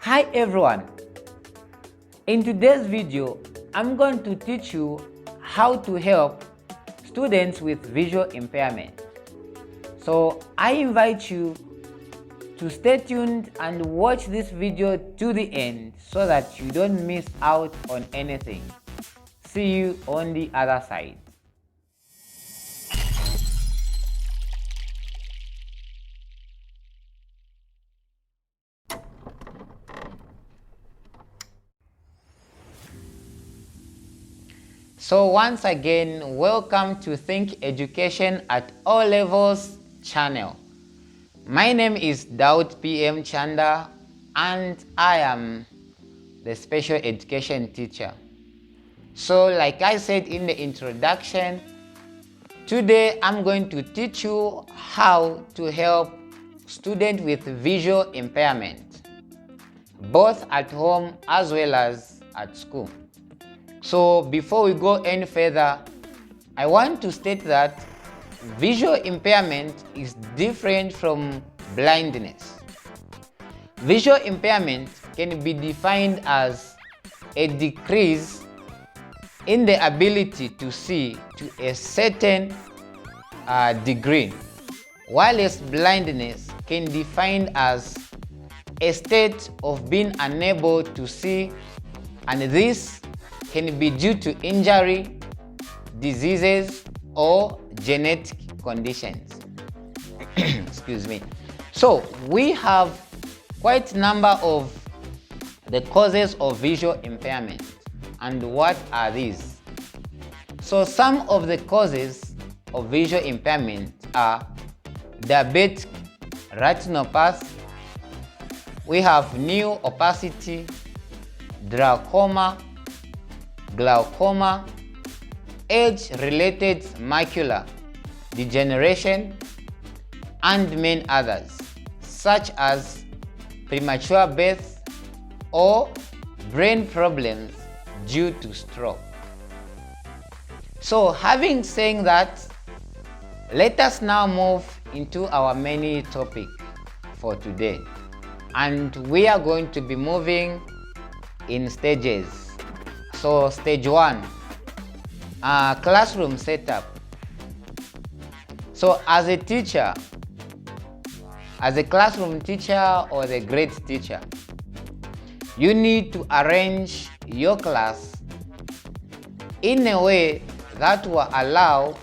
Hi everyone! In today's video, I'm going to teach you how to help students with visual impairment. So I invite you to stay tuned and watch this video to the end so that you don't miss out on anything. See you on the other side. So once again, welcome to Think Education at All Levels channel. My name is Daud PM Chanda and I am the special education teacher. So like I said in the introduction, today I'm going to teach you how to help students with visual impairment, both at home as well as at school. So before we go any further, I want to state that visual impairment is different from blindness. Visual impairment can be defined as a decrease in the ability to see to a certain degree, whilst blindness can be defined as a state of being unable to see, and this can be due to injury, diseases, or genetic conditions. Excuse me. So we have quite a number of the causes of visual impairment. And what are these? So some of the causes of visual impairment are diabetic retinopathy, we have new opacity, glaucoma, age-related macular degeneration, and many others, such as premature birth or brain problems due to stroke. So having said that, let us now move into our main topic for today, and we are going to be moving in stages. So stage 1, classroom setup. So as a teacher, as a classroom teacher or the grade teacher, you need to arrange your class in a way that will allow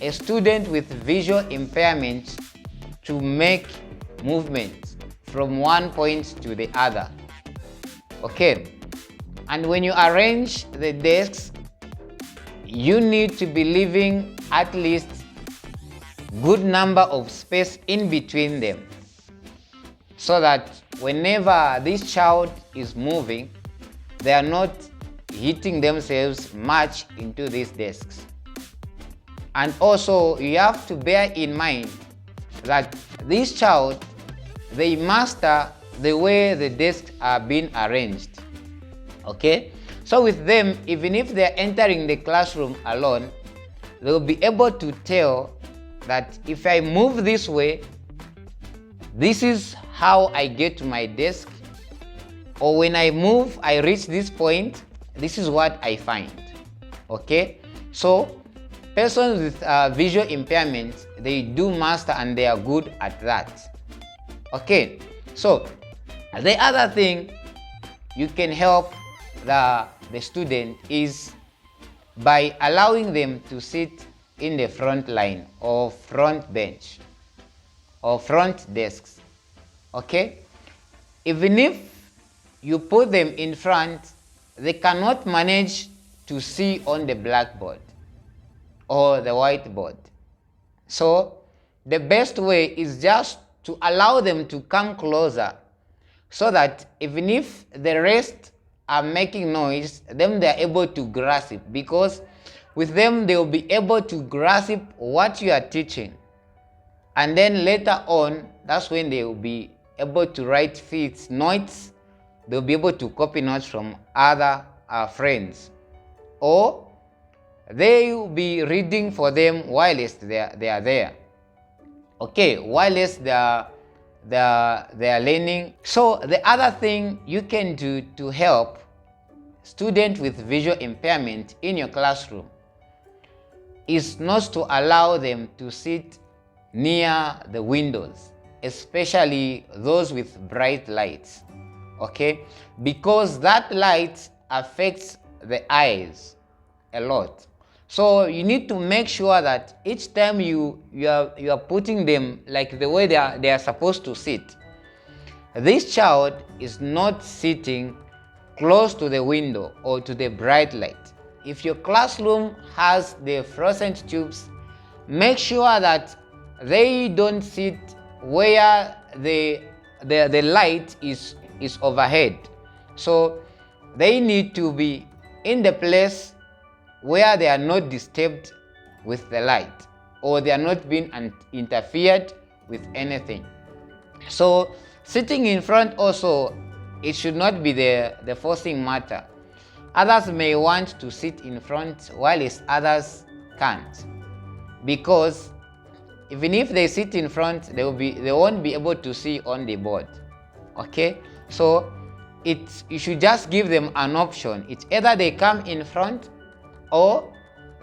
a student with visual impairment to make movement from one point to the other. Okay, and when you arrange the desks, you need to be leaving at least good number of space in between them, so that whenever this child is moving, they are not hitting themselves much into these desks. And also you have to bear in mind that this child, they master the way the desks are being arranged. Okay, so with them, even if they are entering the classroom alone, they will be able to tell that if I move this way, this is how I get to my desk, or when I move, I reach this point, this is what I find. Okay, so persons with visual impairment, they do master and they are good at that. Okay, so the other thing you can help the student is by allowing them to sit in the front line or front bench or front desks. Okay, even if you put them in front, they cannot manage to see on the blackboard or the whiteboard. So the best way is just to allow them to come closer, so that even if the rest are making noise, then they are able to grasp, because with them they will be able to grasp what you are teaching, and then later on, that's when they will be able to write fits notes. They'll be able to copy notes from other friends, or they will be reading for them whilst they are there. Okay, whilst their learning. So the other thing you can do to help students with visual impairment in your classroom is not to allow them to sit near the windows, especially those with bright lights, okay? Because that light affects the eyes a lot. So you need to make sure that each time you are putting them like the way they are supposed to sit, this child is not sitting close to the window or to the bright light. If your classroom has the fluorescent tubes, make sure that they don't sit where the light is overhead. So they need to be in the place where they are not disturbed with the light, or they are not being interfered with anything. So sitting in front also, it should not be the forcing matter. Others may want to sit in front while others can't, because even if they sit in front, they won't be able to see on the board. Okay, so you should just give them an option. It's either they come in front or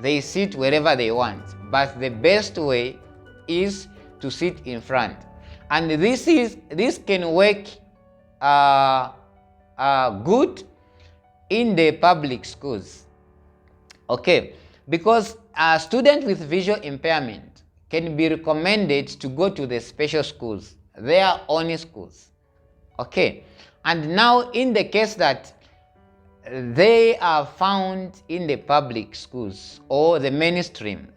they sit wherever they want, but the best way is to sit in front. And this can work good in the public schools, okay? Because a student with visual impairment can be recommended to go to the special schools, their own schools, okay? And now in the case that they are found in the public schools or the mainstream,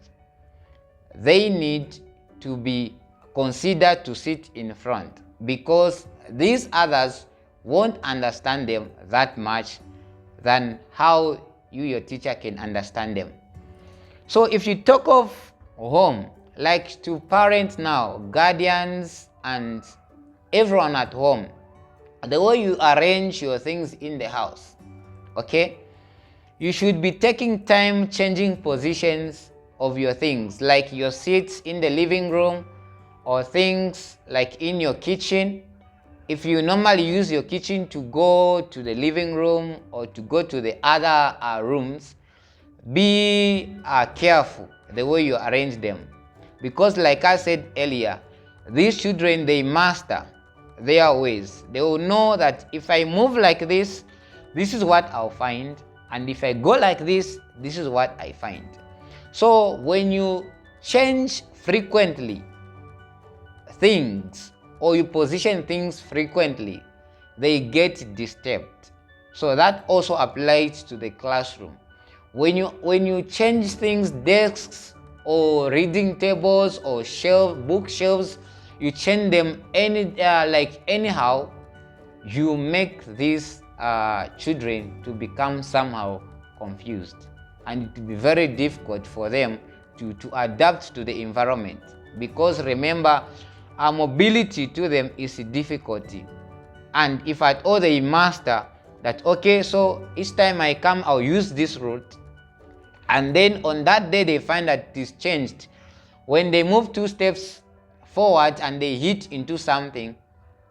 they need to be considered to sit in front, because these others won't understand them that much than how you, your teacher, can understand them. So if you talk of home, like to parents now, guardians and everyone at home, the way you arrange your things in the house, okay, you should be taking time changing positions of your things, like your seats in the living room, or things like in your kitchen. If you normally use your kitchen to go to the living room or to go to the other rooms, be careful the way you arrange them, because like I said earlier, these children, they master their ways. They will know that if I move like this, this is what I'll find, and if I go like this, this is what I find. So when you change frequently things, or you position things frequently, they get disturbed. So that also applies to the classroom. When you change things, desks or reading tables or bookshelves, you change them anyhow, you make these children to become somehow confused, and it will be very difficult for them to adapt to the environment, because remember, our mobility to them is a difficulty. And if at all they master that, okay, so each time I come, I'll use this route, and then on that day they find that it is changed, when they move 2 steps forward and they hit into something,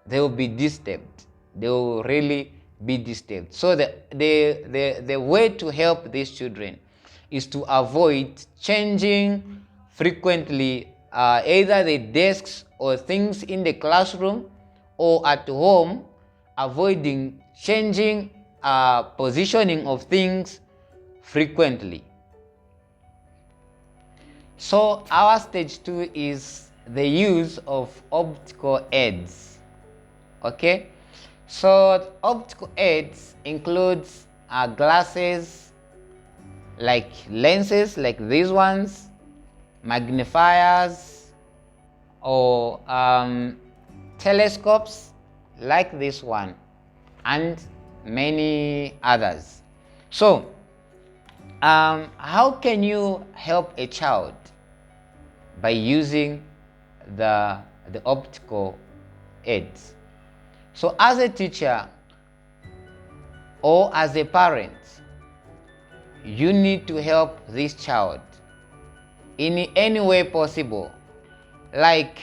they will be disturbed. They will really be disturbed. So the way to help these children is to avoid changing frequently either the desks or things in the classroom, or at home, avoiding changing positioning of things frequently. So our stage 2 is the use of optical aids. Okay, so optical aids includes glasses, like lenses like these ones, magnifiers, or telescopes like this one, and many others. So how can you help a child by using the optical aids? So as a teacher or as a parent, you need to help this child in any way possible. Like,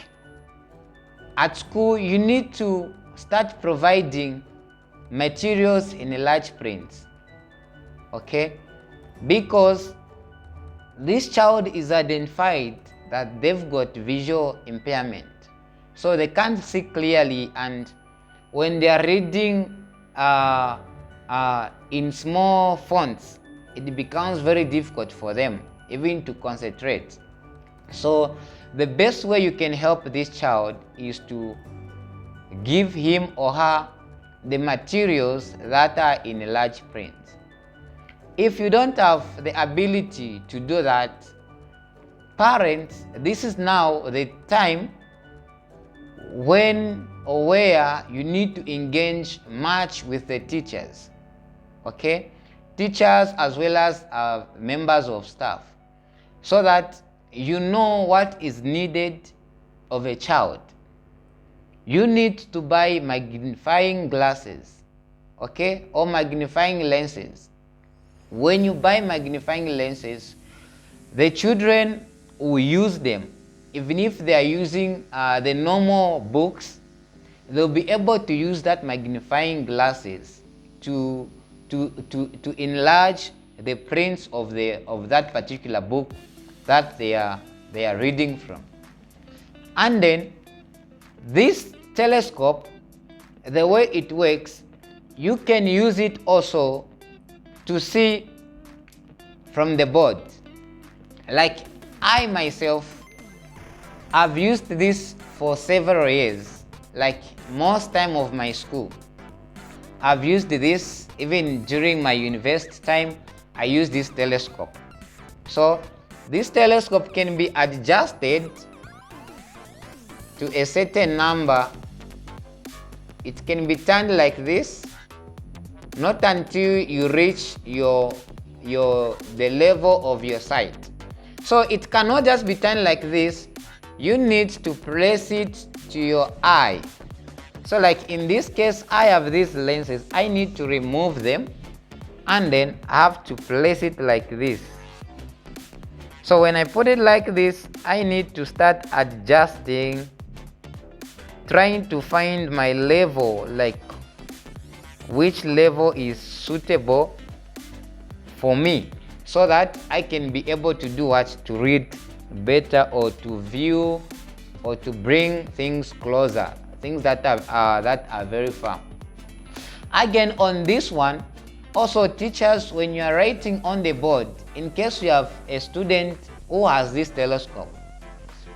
at school, you need to start providing materials in a large print, okay? Because this child is identified that they've got visual impairment, so they can't see clearly, and when they are reading in small fonts, it becomes very difficult for them even to concentrate. So the best way you can help this child is to give him or her the materials that are in a large print. If you don't have the ability to do that, parents, this is now the time when or where you need to engage much with the teachers, okay? Teachers as well as members of staff, so that you know what is needed of a child. You need to buy magnifying glasses, okay, or magnifying lenses. When you buy magnifying lenses, the children will use them. Even if they are using the normal books, they'll be able to use that magnifying glasses to enlarge the prints of that particular book that they are reading from. And then this telescope, the way it works, you can use it also to see from the board. Like I myself, I've used this for several years, like most time of my school. I've used this even during my university time. I use this telescope. So this telescope can be adjusted to a certain number. It can be turned like this, not until you reach the level of your sight. So it cannot just be turned like this. You need to place it to your eye. So like in this case, I have these lenses. I need to remove them, and then I have to place it like this. So when I put it like this, I need to start adjusting, trying to find my level, like which level is suitable for me, so that I can be able to do what? To read better, or to view, or to bring things closer, things that are very far. Again, on this one, also teachers, when you are writing on the board, in case you have a student who has this telescope,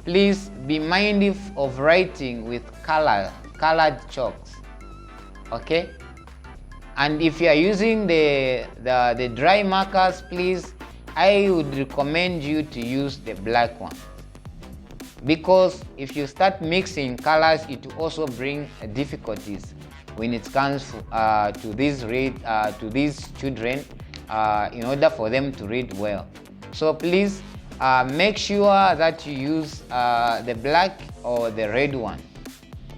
please be mindful of writing with colored chalks, okay? And if you are using the dry markers, please, I would recommend you to use the black one, because if you start mixing colors, it will also bring difficulties when it comes to these children, in order for them to read well. So please make sure that you use the black or the red one.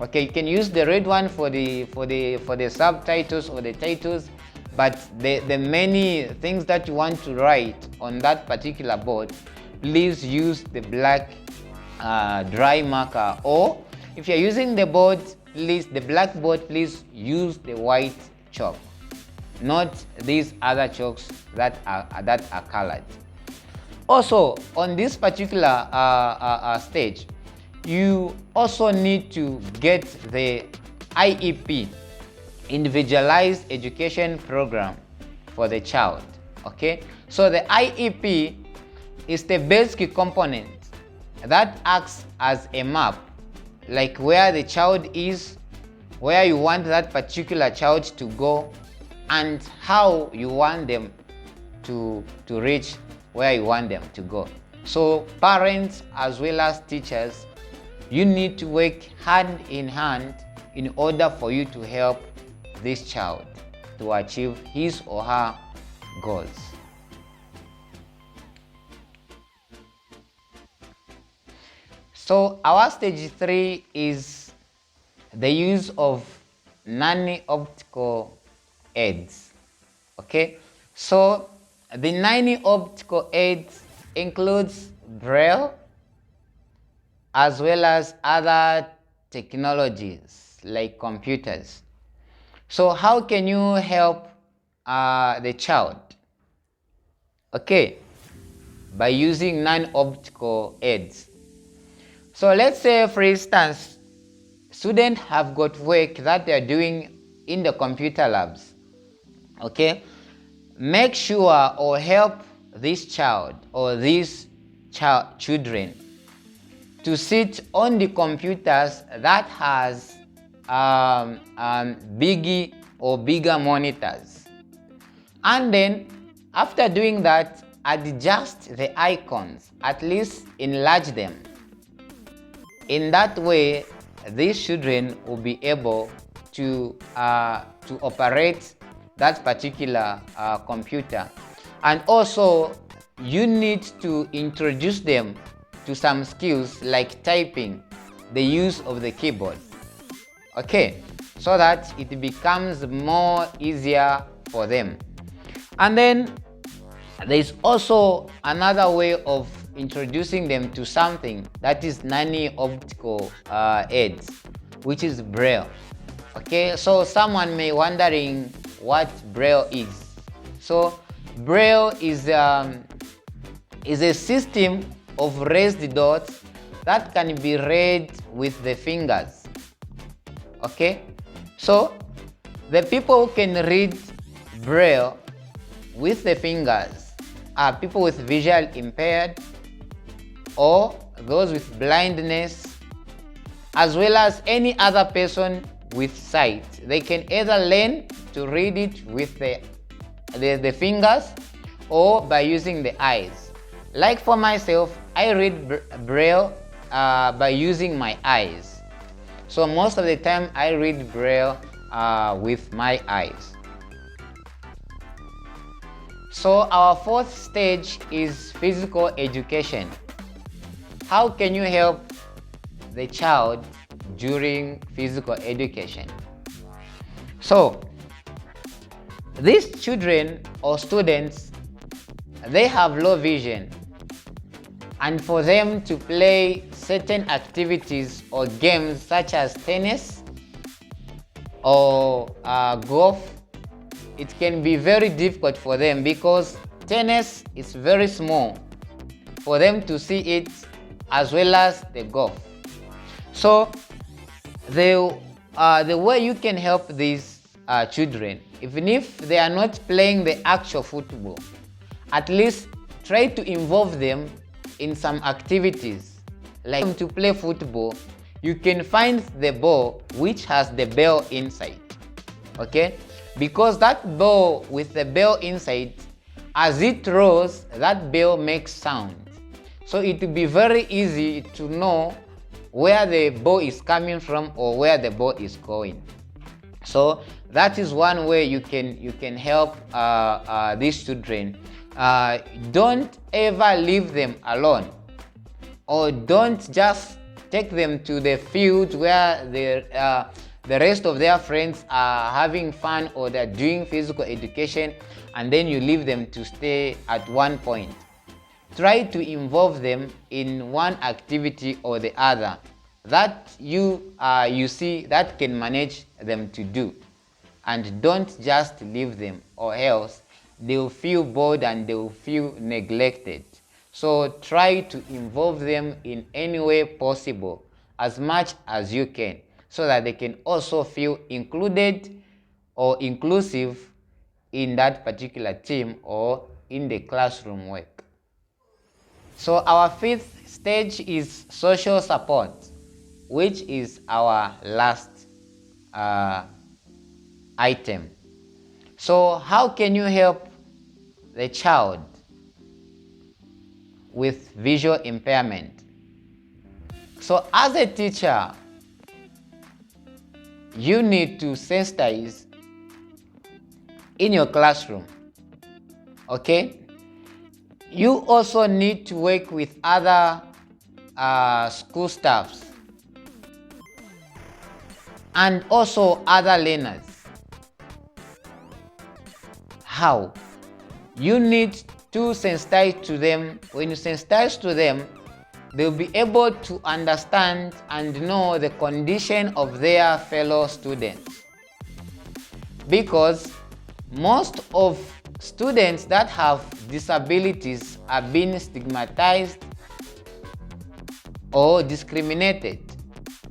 Okay, you can use the red one for the subtitles or the titles, but the many things that you want to write on that particular board, please use the black dry marker. Or if you're using the board, please, the blackboard, please use the white chalk, not these other chalks that are colored. Also, on this particular stage, you also need to get the IEP, Individualized Education Program, for the child, okay? So the IEP is the basic component that acts as a map, like where the child is, where you want that particular child to go, and how you want them to reach where you want them to go. So parents as well as teachers, you need to work hand in hand in order for you to help this child to achieve his or her goals. So our stage 3 is the use of non-optical aids. Okay, so the non-optical aids includes Braille as well as other technologies like computers. So how can you help the child? Okay, by using non-optical aids. So let's say, for instance, students have got work that they are doing in the computer labs. Okay, make sure or help this child or these children to sit on the computers that has bigger monitors, and then after doing that, adjust the icons, at least enlarge them. In that way, these children will be able to operate that particular computer. And also, you need to introduce them to some skills like typing, the use of the keyboard. Okay, so that it becomes more easier for them. And then there is also another way of introducing them to something that is non-optical aids, which is Braille. Okay, so someone may wondering what Braille is. So Braille is a system of raised dots that can be read with the fingers. Okay, so the people who can read Braille with the fingers are people with visual impaired or those with blindness, as well as any other person with sight. They can either learn to read it with the fingers or by using the eyes. Like for myself, I read Braille by using my eyes. So most of the time I read Braille with my eyes. So our fourth stage is physical education. How can you help the child during physical education? So these children or students, they have low vision, and for them to play certain activities or games such as tennis or golf, it can be very difficult for them because tennis is very small for them to see it, as well as the golf. So the way you can help these children, even if they are not playing the actual football, at least try to involve them in some activities. Like to play football, you can find the ball which has the bell inside. Okay, because that ball with the bell inside, as it rolls, that bell makes sound. So it will be very easy to know where the ball is coming from or where the ball is going. So that is one way you can help these children. Don't ever leave them alone, or don't just take them to the field where the rest of their friends are having fun or they're doing physical education, and then you leave them to stay at one point. Try to involve them in one activity or the other that you see that can manage them to do, and don't just leave them, or else they will feel bored and they will feel neglected. So try to involve them in any way possible, as much as you can, so that they can also feel included or inclusive in that particular team or in the classroom work. So our fifth stage is social support, which is our last item. So how can you help the child with visual impairment? So as a teacher, you need to sensitize in your classroom. Okay? You also need to work with other school staffs and also other learners. How? You need to sensitize to them. When you sensitize to them, they'll be able to understand and know the condition of their fellow students. Because most of students that have disabilities are being stigmatized or discriminated,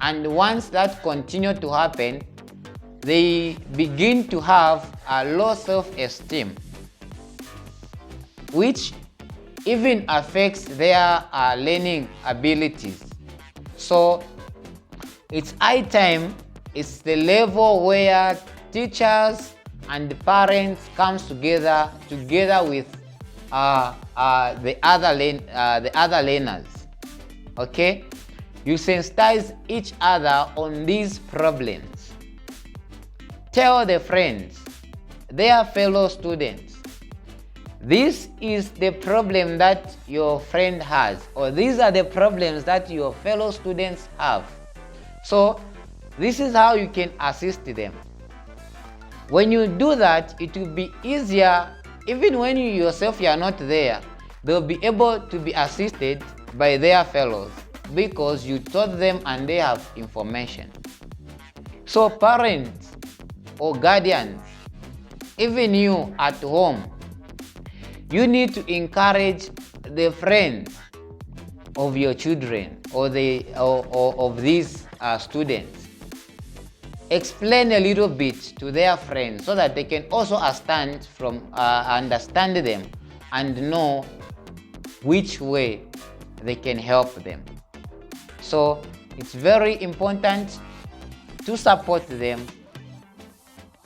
and once that continues to happen, they begin to have a low self-esteem, which even affects their learning abilities. So it's high time, it's the level where teachers and parents comes together with the other learners. Okay, you sensitize each other on these problems. Tell the friends, their fellow students, this is the problem that your friend has, or these are the problems that your fellow students have. So this is how you can assist them. When you do that, it will be easier. Even when you yourself are not there, they'll be able to be assisted by their fellows because you taught them and they have information. So parents or guardians, even you at home, you need to encourage the friends of your children or of these students. Explain a little bit to their friends so that they can also understand them and know which way they can help them. So it's very important to support them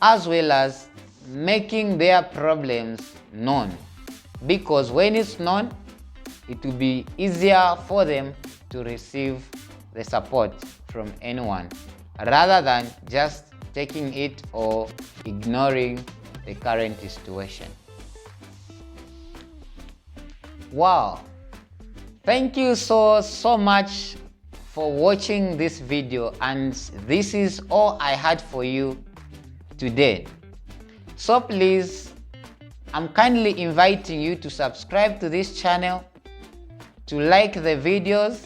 as well as making their problems known, because when it's known, it will be easier for them to receive the support from anyone, rather than just taking it or ignoring the current situation. Wow, thank you so much for watching this video, and this is all I had for you today. So please, I'm kindly inviting you to subscribe to this channel, to like the videos,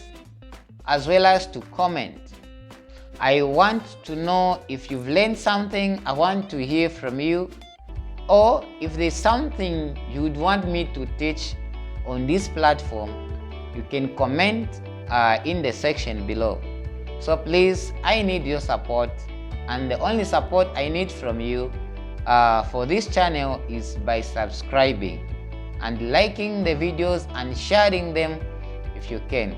as well as to comment. I want to know if you've learned something. I want to hear from you, or if there's something you would want me to teach on this platform, you can comment in the section below. So please, I need your support, and the only support I need from you for this channel is by subscribing and liking the videos and sharing them if you can.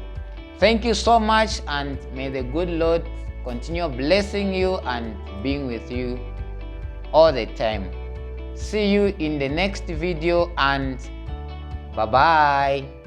Thank you so much, and may the good Lord continue blessing you and being with you all the time. See you in the next video, and bye-bye.